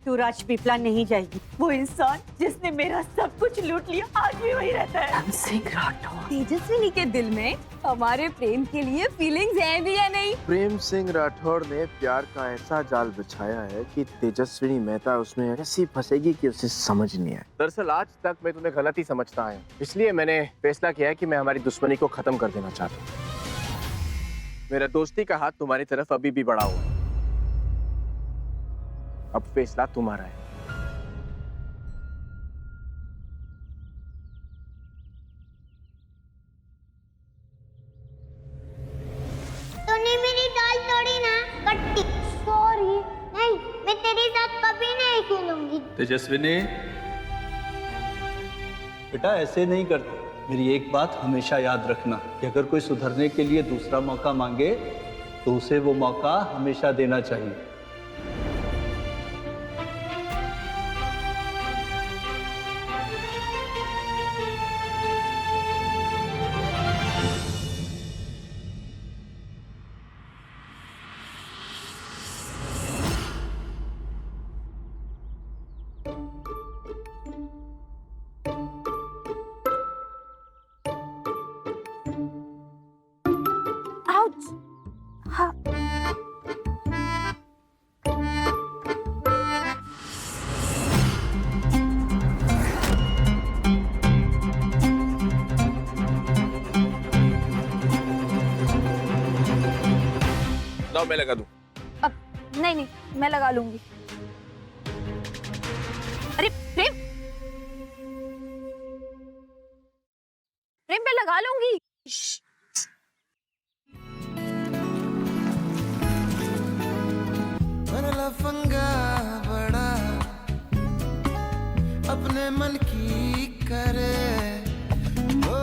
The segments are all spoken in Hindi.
तू राजपीपला नहीं जाएगी। वो इंसान जिसने मेरा सब कुछ लूट लिया आज भी वही रहता है। प्रेम सिंह राठौर। तेजस्विनी के दिल में हमारे प्रेम के लिए फीलिंग्स हैं भी या नहीं? प्रेम सिंह राठौर ने प्यार का ऐसा जाल बिछाया है कि तेजस्विनी मेहता उसमें ऐसी फंसेगी कि उसे समझ नहीं आए। दरअसल आज तक मैं तुम्हें गलत ही समझता आया, इसलिए मैंने फैसला किया है कि मैं हमारी दुश्मनी को खत्म कर देना चाहता हूँ। मेरा दोस्ती का हाथ तुम्हारी तरफ अभी भी बढ़ा हुआ है। अब फैसला तुम्हारा है। तूने मेरी दाल तोड़ी ना, कट्टी। सॉरी। नहीं, मैं तेरे साथ कभी नहीं खेलूंगी। तेजस्विनी, बेटा ऐसे नहीं करते। मेरी एक बात हमेशा याद रखना कि अगर कोई सुधरने के लिए दूसरा मौका मांगे तो उसे वो मौका हमेशा देना चाहिए। लाओ मैं लगा दूं। अब नहीं, मैं लगा लूंगी। अरे प्रेम, मैं लगा लूंगी। लफंगा बड़ा अपने मन की करे, ओ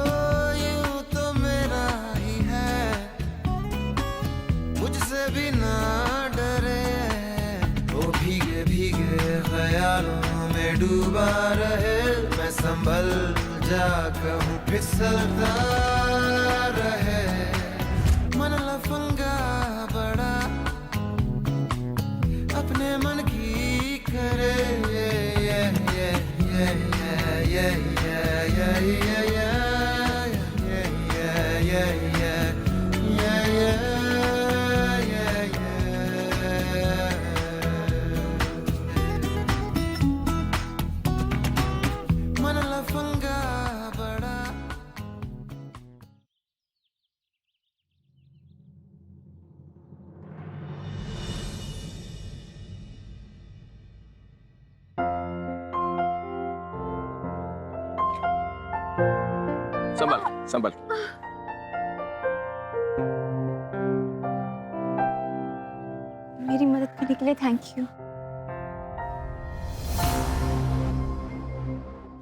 यूं तो मेरा ही है, मुझसे भी ना डरे। वो भीगे भीगे ख्यालों में डूबा रहे, मैं संभल जा कहूँ फिसलता रहे। मन लफंगा बड़ा अपने मन की करे, मन लफंगा बड़ा। संभल संभल। मेरी मदद करने के लिए थैंक यू।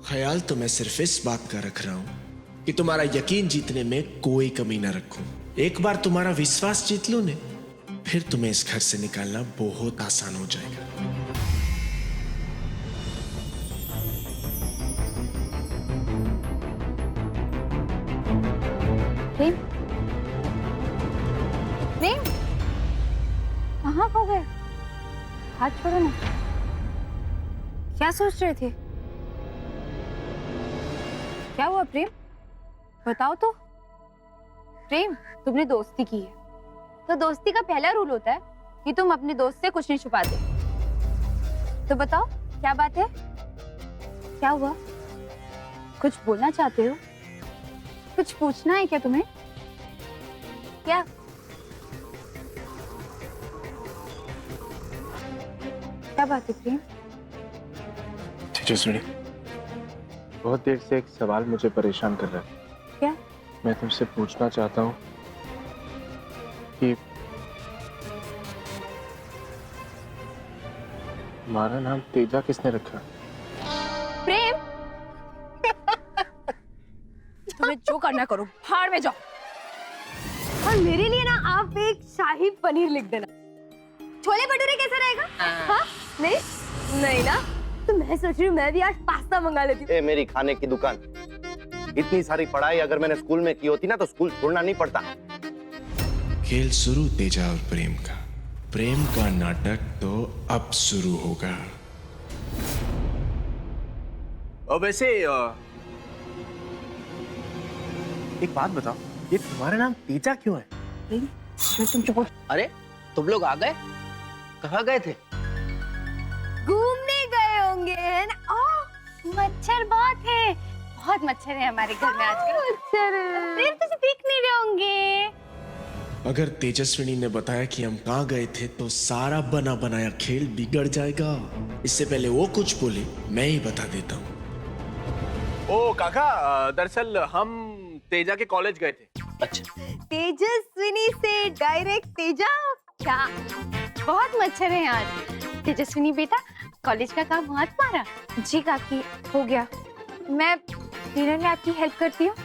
ख्याल तो मैं सिर्फ इस बात का रख रहा हूं कि तुम्हारा यकीन जीतने में कोई कमी ना रखूं। एक बार तुम्हारा विश्वास जीत लो ने, फिर तुम्हें इस घर से निकालना बहुत आसान हो जाएगा। प्रेम, प्रेम, कहाँ खो गए? हाथ छोड़ो ना। क्या सोच रहे थे? क्या हुआ प्रेम? बताओ तो। प्रेम, तुमने दोस्ती की है तो दोस्ती का पहला रूल होता है कि तुम अपने दोस्त से कुछ नहीं छुपाते। तो बताओ क्या बात है? क्या हुआ? कुछ बोलना चाहते हो? कुछ पूछना है क्या तुम्हें? क्या? क्या बात है प्रेम? तेजस्विनी, बहुत देर से एक सवाल मुझे परेशान कर रहा है। क्या? मैं तुमसे पूछना चाहता हूँ कि हमारा नाम तेजा किसने रखा? प्रेम, तुम्हें जो करना करो, भाड़ में जाओ। और मेरे लिए ना आप एक शाही पनीर लिख देना। छोले भटूरे कैसा रहेगा? हाँ? नहीं नहीं ना, तो मैं सोच रही हूँ मैं भी आज पास्ता मंगा लेती हूँ। ए, मेरी खाने की दुकान। इतनी सारी पढ़ाई अगर मैंने स्कूल में की होती ना तो स्कूल छोड़ना नहीं पड़ता। खेल शुरू तेजा और प्रेम का। प्रेम का नाटक तो अब शुरू होगा। और वैसे एक बात बताओ, ये तुम्हारा नाम तेजा क्यों है? अरे तुम लोग आ गए? कहाँ गए थे? घूमने गए होंगे है ना? ओह, मच्छर बहुत है, बहुत मच्छर है हमारे घर में आजकल। मच्छर तुझे दिख नहीं रहे होंगे। अगर तेजस्विनी ने बताया कि हम कहाँ गए थे तो सारा बना बनाया खेल बिगड़ जाएगा। इससे पहले वो कुछ बोले, मैं ही बता देता हूँ। ओ काका, दरअसल हम तेजा के कॉलेज गए थे। अच्छा, तेजस्विनी से डायरेक्ट तेजा? क्या बहुत मच्छर है आज। तेजस्विनी बेटा, कॉलेज का काम हुआ तुम्हारा? जी काकी, हो गया। मैं डिनर में आपकी हेल्प करती हूँ।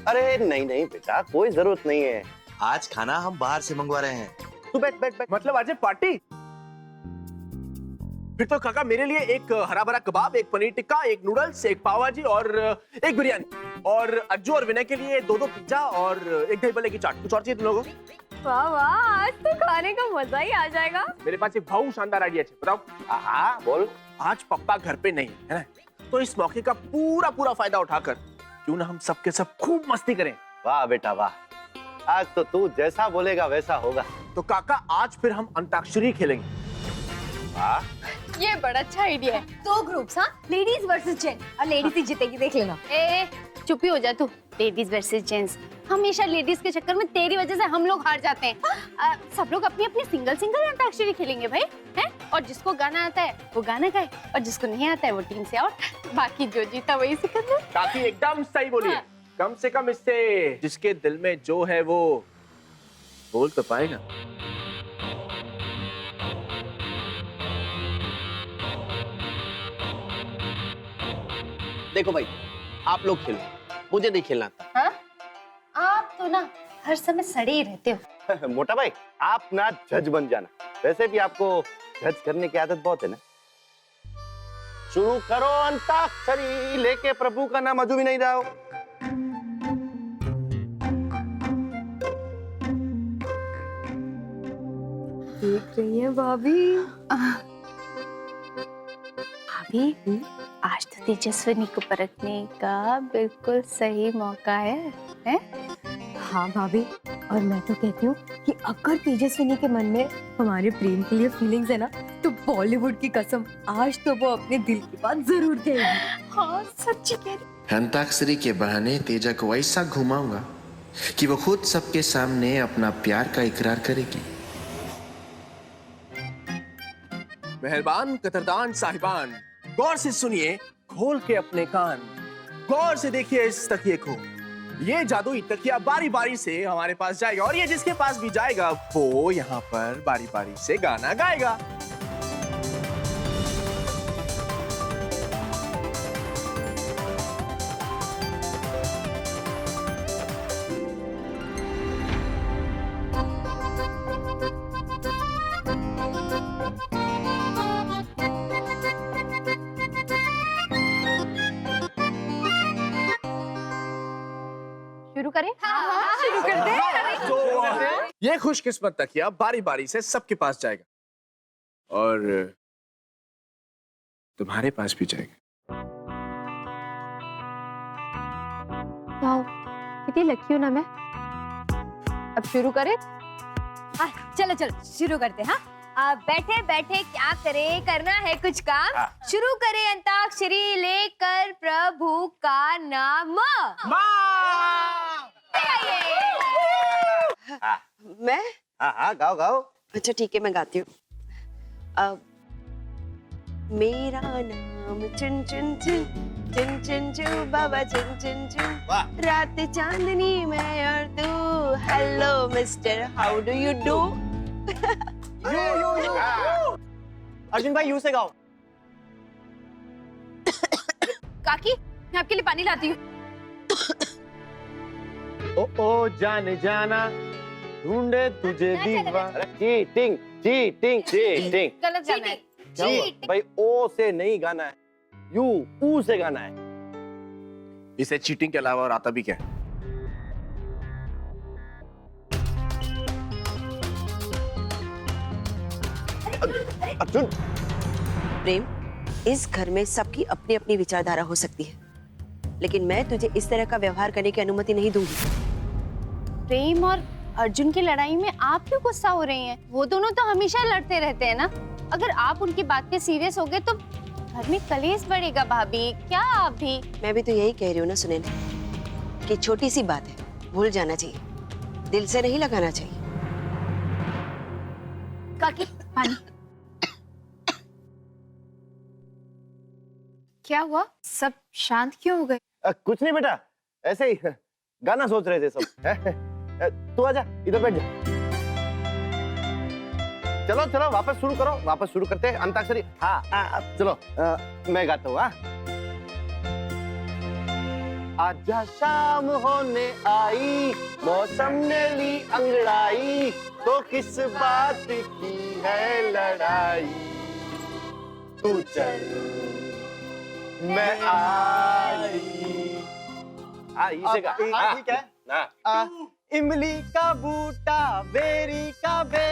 अरे नहीं नहीं बेटा, कोई जरूरत नहीं है। आज खाना हम बाहर से मंगवा रहे हैं। तू बैठ बैठ बैठ। मतलब आज है पार्टी? फिर तो काका मेरे लिए एक हरा भरा कबाब, एक पनीर टिक्का, एक नूडल्स, एक पाव भाजी और एक बिरयानी। और अज्जू और विनय के लिए 2-2 पिज्जा और एक दही भल्ले की चाट। कुछ और चाहिए तुम लोगों को? वाह वाह, आज तो खाने का मजा ही आ जाएगा। मेरे पास एक बहुत शानदार आइडिया है, बताओ। हाँ बोल। आज पप्पा घर पे नहीं है ना, तो इस मौके का पूरा फायदा उठाकर क्यों ना हम सबके सब खूब मस्ती करें। वाह बेटा वाह, आज तो तू जैसा बोलेगा वैसा होगा। तो काका आज फिर हम अंताक्षरी खेलेंगे। वाह, ये बड़ा अच्छा आइडिया है। 2 ग्रुप्स, हाँ, लेडीज वर्सेस जेंट्स, और लेडीज ही जीतेगी, देख लेना। ए चुप ही हो जा तू। लेडीज वर्सेस जेंट्स, हमेशा लेडीज के चक्कर में तेरी वजह से हम लोग हार जाते हैं। सब लोग अपनी अपनी सिंगल अंताक्षरी खेलेंगे भाई, हैं? और जिसको गाना आता है वो गाना गाए, और जिसको नहीं आता है वो टीम से आउट। बाकी जो जीता वही सिकंदर। काकी एकदम सही बोली है। कम से कम इससे जिसके दिल में जो है वो बोल तो पाएगा। देखो भाई, आप लोग खेलो, मुझे नहीं खेलना था। हाँ? आप तो ना हर समय सड़े ही रहते हो। मोटा भाई, आप ना जज बन जाना। वैसे भी आपको जज करने की आदत बहुत है ना। शुरू करो अंताक्षरी, लेके प्रभु का नाम अजू भी नहीं रहा हो। देख रही है भाभी? भाभी, आज तो तेजस्विनी को परखने का बिल्कुल सही मौका है? हाँ भाभी, और मैं तो कहती हूँ कि अगर तेजस्विनी के मन में हमारे प्रेम के लिए फीलिंग्स है ना, तो बॉलीवुड की कसम आज तो वो अपने दिल की बात जरूर कहेगी। हाँ सच्ची कह रही। अंताक्षरी के बहाने तेजा को ऐसा घुमाऊंगा कि वो खुद सबके सामने अपना प्यार का इकरार करेगी। मेहरबान कतरदान साहिबान, गौर से सुनिए, खोल के अपने कान, गौर से देखिए इस तकिए को। ये जादुई तकिया बारी बारी से हमारे पास जाएगा, और ये जिसके पास भी जाएगा वो यहाँ पर बारी बारी से गाना गाएगा। शुरू करें? हाँ, शुरू करते हैं। तो ये खुशकिस्मत तकिया बारी बारी से सबके पास जाएगा, और तुम्हारे पास भी जाएगा। वाओ, कितनी लकी हूँ ना मैं। अब शुरू करें? चलो चलो शुरू करते हैं। हाँ, अब बैठे बैठे क्या करें, करना है कुछ काम। शुरू करें अंताक्षरी, लेकर प्रभु का नाम। मैं? हाँ हाँ, गाओ गाओ। अच्छा ठीक है, मैं गाती हूँ। अब मेरा नाम चुन चुन चुन चुन चुन चुन बाबा चुन चुन चुन, रात चांदनी मैं और तू, hello mister how do you do. You Arjun भाई, यू से गाओ। काकी, मैं आपके लिए पानी लाती हूँ। ओ जाने जाना ढूंढे तुझे दीवाना। चीटिंग चीटिंग चीटिंग गलत गाना है। चीटिंग भाई, ओ से नहीं गाना है, यू ऊ से गाना है। इसे चीटिंग के अलावा और आता भी क्या है? अर्जुन, प्रेम, इस घर में सबकी अपनी अपनी विचारधारा हो सकती है, लेकिन मैं तुझे इस तरह का व्यवहार करने की अनुमति नहीं दूंगी। प्रेम और अर्जुन की लड़ाई में आप क्यों गुस्सा हो रही हैं? वो दोनों तो हमेशा लड़ते रहते हैं ना। अगर आप उनकी बात पे सीरियस हो गए तो घर में कलेश बढ़ेगा भाभी। क्या आप भी? मैं भी तो यही कह रही हूँ ना सुनैना, कि छोटी सी बात है, भूल जाना चाहिए, दिल से नहीं लगाना चाहिए। काकी पानी। क्या हुआ? सब शांत क्यों हो गए? कुछ नहीं बेटा, ऐसे ही गाना सोच रहे थे सब। तू आजा, इधर बैठ जा। चलो चलो वापस शुरू करो, वापस शुरू करते हैं अंताक्षरी। हाँ चलो, मैं गाता हूँ। आजा शाम होने आई, मौसम ने ली अंगड़ाई, तो किस बात की है लड़ाई, तू चल मैं आई। इसे गा। ठीक है ना। इमली का बूटा बेरी का बे,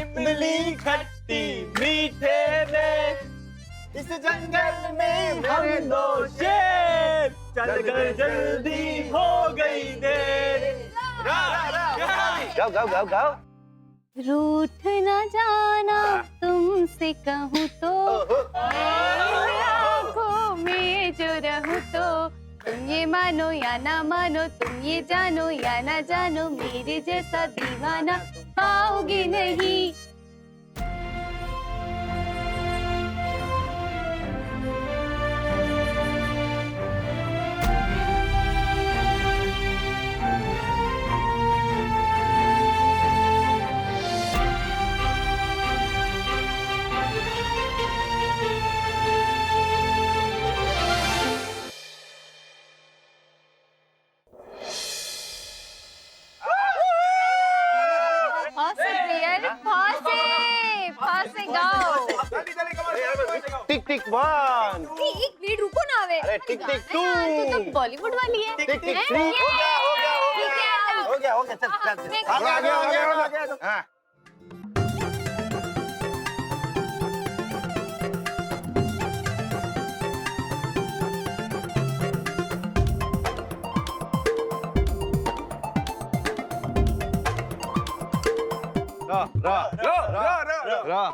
इमली खट्टी मीठे में, इस जंगल में हम दो शेर, चल कर जल्दी हो गई देर। गाओ गाओ गाओ गाओ। रूठ न जाना तुमसे कहूँ तो, आँखों में जो रहूँ तो, तुम ये मानो या ना मानो, तुम ये जानो या ना जानो, मेरे जैसा दीवाना पाओगे नहीं। टिक टिक वन। एक मिनट रुको ना। अरे टिक टिक टू। तू तो बॉलीवुड वाली है। टिक टिक थ्री। हो गया चल आ गया।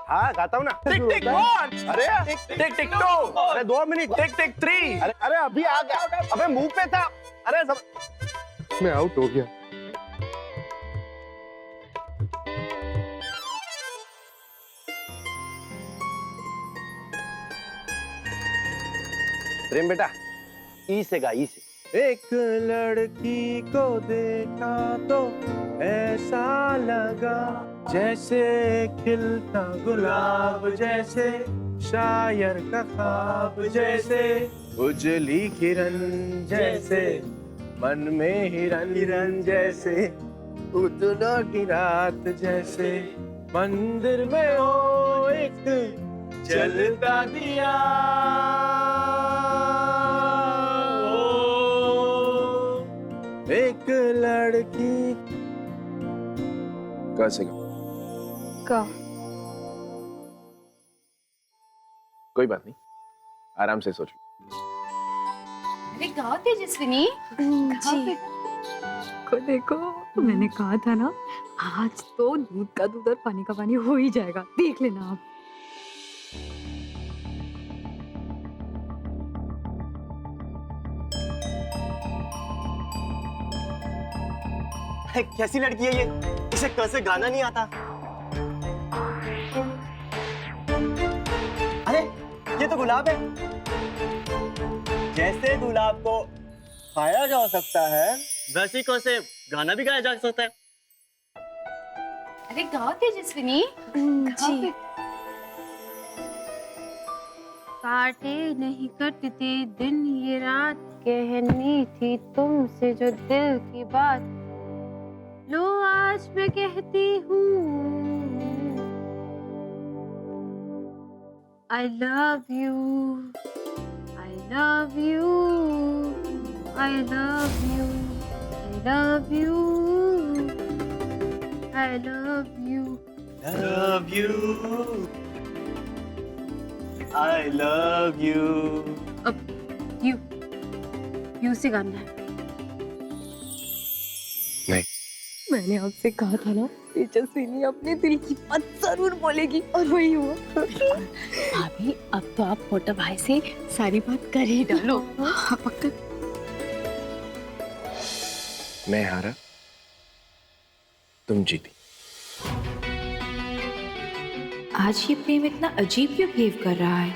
हाँ गाता हूँ ना। टिक टिक वन। अरे टिक टिक टू। अरे 2 मिनट। टिक टिक थ्री। अरे अभी आ गया। अबे मुंह पे था। अरे सब मैं आउट हो गया। प्रेम बेटा, ई से गा, ई से। एक लड़की को देखा तो ऐसा लगा जैसे खिलता गुलाब, जैसे शायर का ख्वाब, जैसे उजली किरण, जैसे मन में हिरन, जैसे उतनों की रात, जैसे मंदिर में हो एक जलता दिया। एक लड़की कैसे का कोई बात नहीं, आराम से सोच। अरे गाओ तेजस्विनी। जी को देखो, मैंने कहा था ना, आज तो दूध का दूध और पानी का पानी हो ही जाएगा, देख लेना आप। कैसी लड़की है ये, इसे कैसे गाना नहीं आता। अरे ये तो गुलाब है। जैसे गुलाब को खाया जा सकता है, वैसे कैसे गाना भी गाया जा सकता है। अरे गाओ तेजस्विनी। जी काटे नहीं कटते दिन ये रात, कहनी थी तुमसे जो दिल की बात, लो आज मैं कहती हूँ, I love you, I love you, I love you, I love you, I love you, Love you, I love you. अब यू से गाना है। नहीं, मैंने आपसे कहा था ना, तेजस्विनी अपने दिल की बात जरूर बोलेगी, और वही हुआ। भाभी अब तो आप मोटा भाई से सारी बात कर ही डालो। हाँ, पक्का। मैं हारा, तुम जीती। आज ये प्रेम इतना अजीब क्यों बिहेव कर रहा है?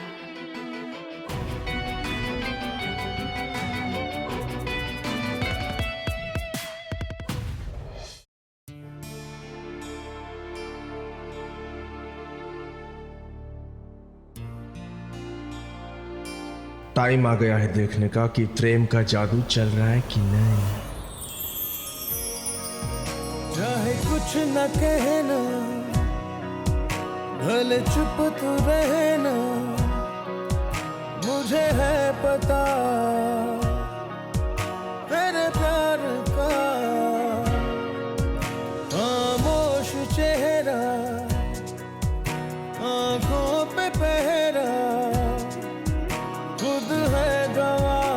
टाइम आ गया है देखने का कि प्रेम का जादू चल रहा है कि नहीं। चाहे कुछ न कहना, भले चुप तो रहना, मुझे है पता तेरे प्यार का। खामोश चेहरा, आंखों पे पहरा, खुद है गवाह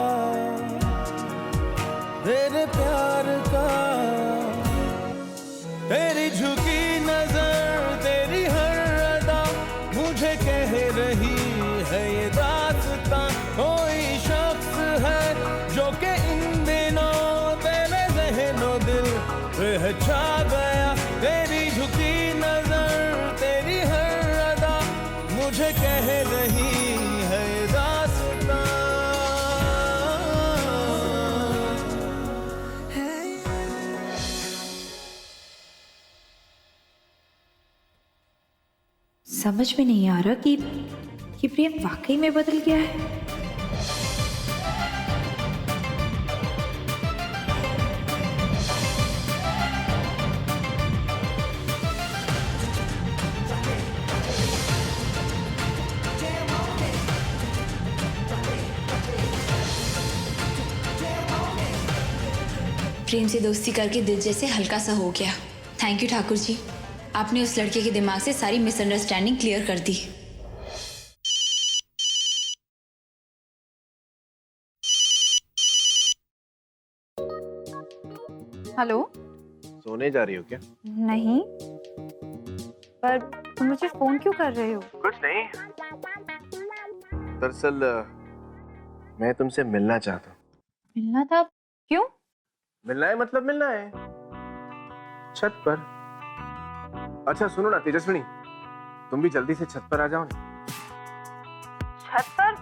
तेरे प्यार का। तेरी झुकी नजर, तेरी हर अदा मुझे कह रही है ये दास्तां। कोई शख्स है जो कि इन दिनों तेरे ज़हनो दिल पे छा गया। तेरी झुकी नजर, तेरी हर अदा मुझे कह रही है ये दास्तां। समझ में नहीं आ रहा कि प्रेम वाकई में बदल गया है। प्रेम से दोस्ती करके दिल जैसे हल्का सा हो गया। थैंक यू ठाकुर जी, आपने उस लड़के के दिमाग से सारी मिसअंडरस्टैंडिंग क्लियर कर दी। हेलो। सोने जा रही हो क्या? नहीं, पर तुम मुझे फोन क्यों कर रहे हो? कुछ नहीं, दरअसल मैं तुमसे मिलना चाहता हूँ। मिलना था? क्यों? मिलना है मतलब मिलना है, छत पर। अच्छा सुनो ना तेजस्विनी, तुम भी जल्दी से छत पर आ जाओ ना। छत पर?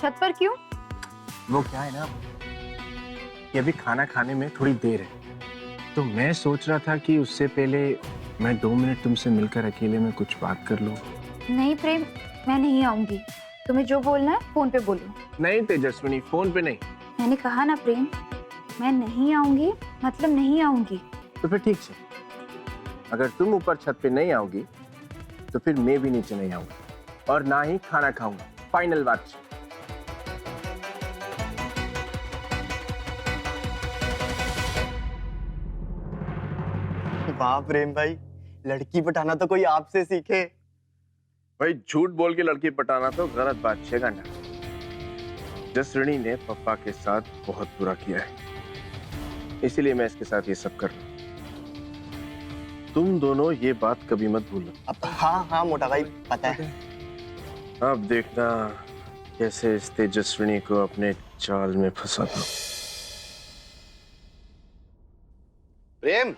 छत पर क्यों? वो क्या है ना कि अभी खाना खाने में थोड़ी देर है, तो मैं सोच रहा था कि उससे पहले मैं 2 मिनट तुमसे मिलकर अकेले में कुछ बात कर लूं। नहीं प्रेम, मैं नहीं आऊंगी। तुम्हें जो बोलना है फोन पे बोलो। नहीं तेजस्विनी, फोन पे नहीं। मैंने कहा ना प्रेम, मैं नहीं आऊंगी मतलब नहीं आऊंगी। तो फिर ठीक है, अगर तुम ऊपर छत पे नहीं आओगी तो फिर मैं भी नीचे नहीं आऊंगा और ना ही खाना खाऊंगा। फाइनल बात। वाह प्रेम भाई, लड़की पटाना तो कोई आपसे सीखे। भाई झूठ बोल के लड़की पटाना तो गलत बात है गाना। जसरणी ने पापा के साथ बहुत बुरा किया है, इसीलिए मैं इसके साथ ये सब कर रहा हूँ। तुम दोनों ये बात कभी मत भूलना। हाँ हाँ मोटा भाई, पता है। अब देखना कैसे इस तेजस्विनी को अपने जाल में फंसाता हूँ। प्रेम,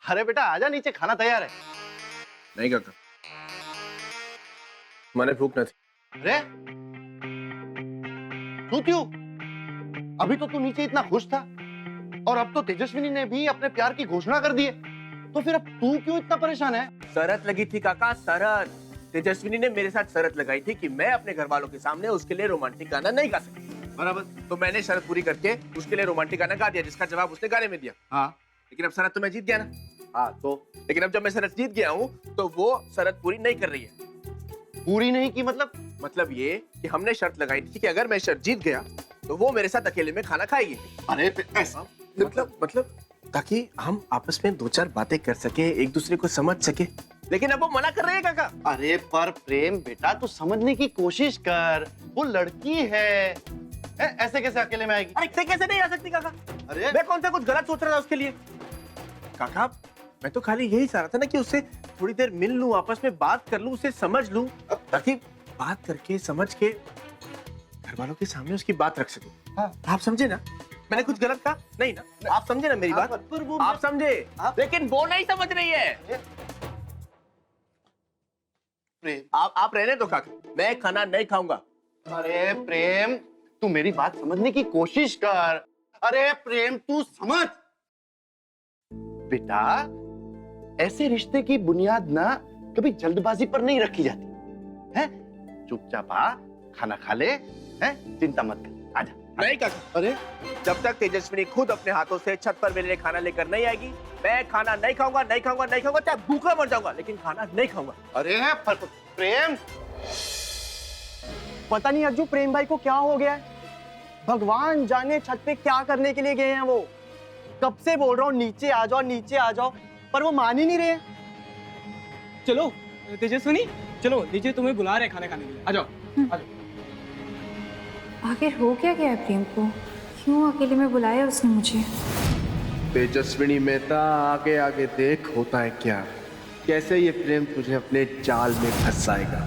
अरे बेटा आजा नीचे, खाना तैयार है। नहीं काका, मैंने भूख न थी। अरे तू क्यों? अभी तो तू नीचे इतना खुश था और अब तो तेजस्विनी ने भी अपने प्यार की घोषणा कर दी है, तो फिर अब तू क्यों इतना परेशान है? शरत लगी थी काका, शरत। तेजस्विनी ने मेरे साथ शरत लगाई थी कि मैं अपने घर वालों के सामने उसके लिए रोमांटिक गाना नहीं गा सकती। बराबर। तो मैंने शरत पूरी करके उसके लिए रोमांटिक गाना गा दिया, जिसका जवाब उसने गाने में दिया। हाँ, लेकिन अब शरत तो मैं जीत गया ना। हाँ तो लेकिन अब जब मैं शरत जीत गया हूँ तो वो शरत पूरी नहीं कर रही है। पूरी नहीं की मतलब? मतलब ये कि हमने शर्त लगाई थी कि अगर मैं शर्त जीत गया तो वो मेरे साथ अकेले में खाना खाएगी। अरे ऐसा मतलब ताकि हम आपस में 2-4 बातें कर सके, एक दूसरे को समझ सके। लेकिन अब वो मना कर रहे हैं काका। अरे पर प्रेम बेटा तू समझने की कोशिश कर, वो लड़की है। ऐसे कैसे अकेले में आएगी? अरे कैसे नहीं आ सकती काका? अरे मैं कौन सा कुछ गलत सोच रहा था उसके लिए? काका मैं तो खाली यही चाह रहा था ना कि उससे थोड़ी देर मिल लूं, आपस में बात कर लूं, उसे समझ लूं, ताकि बात करके समझ के घर वालों के सामने उसकी बात रख सकूं। हाँ। आप समझे ना? मैंने कुछ गलत कहा नहीं ना? आप समझे ना मेरी बात? आप समझे, लेकिन वो नहीं समझ रही है। प्रेम आप रहने दो काका, मैं खाना नहीं खाऊंगा। अरे प्रेम तू मेरी बात समझने की कोशिश कर। अरे प्रेम तू समझ बेटा, ऐसे रिश्ते की बुनियाद ना कभी जल्दबाजी पर नहीं रखी जाती है। चुपचाप आ, खाना खा ले, है? चिंता मत कर, आजा। नहीं काका, अरे जब तक तेजस्विनी खुद अपने हाथों से छत पर मेरे लिए खाना लेकर नहीं आएगी, मैं खाना नहीं खाऊंगा, नहीं खाऊंगा, नहीं खाऊंगा, चाहे भूखा मर जाऊंगा, लेकिन खाना नहीं खाऊंगा। अरे प्रेम पता नहीं अज्जू प्रेम भाई को क्या हो गया है। भगवान जाने छत पे क्या करने के लिए गए हैं वो। कब से बोल रहा हूँ नीचे आ जाओ, नीचे आ जाओ, पर वो मान ही नहीं रहे। चलो तेजस्विनी, चलो नीचे तुम्हें बुला रहे खाना खाने के लिए, आ जाओ, आ जाओ। आखिर हो क्या गया है प्रेम को? क्यों अकेले में बुलाया उसने मुझे? तेजस्विनी मेहता, आगे आगे देख होता है क्या, कैसे ये प्रेम तुझे अपने जाल में फंसाएगा।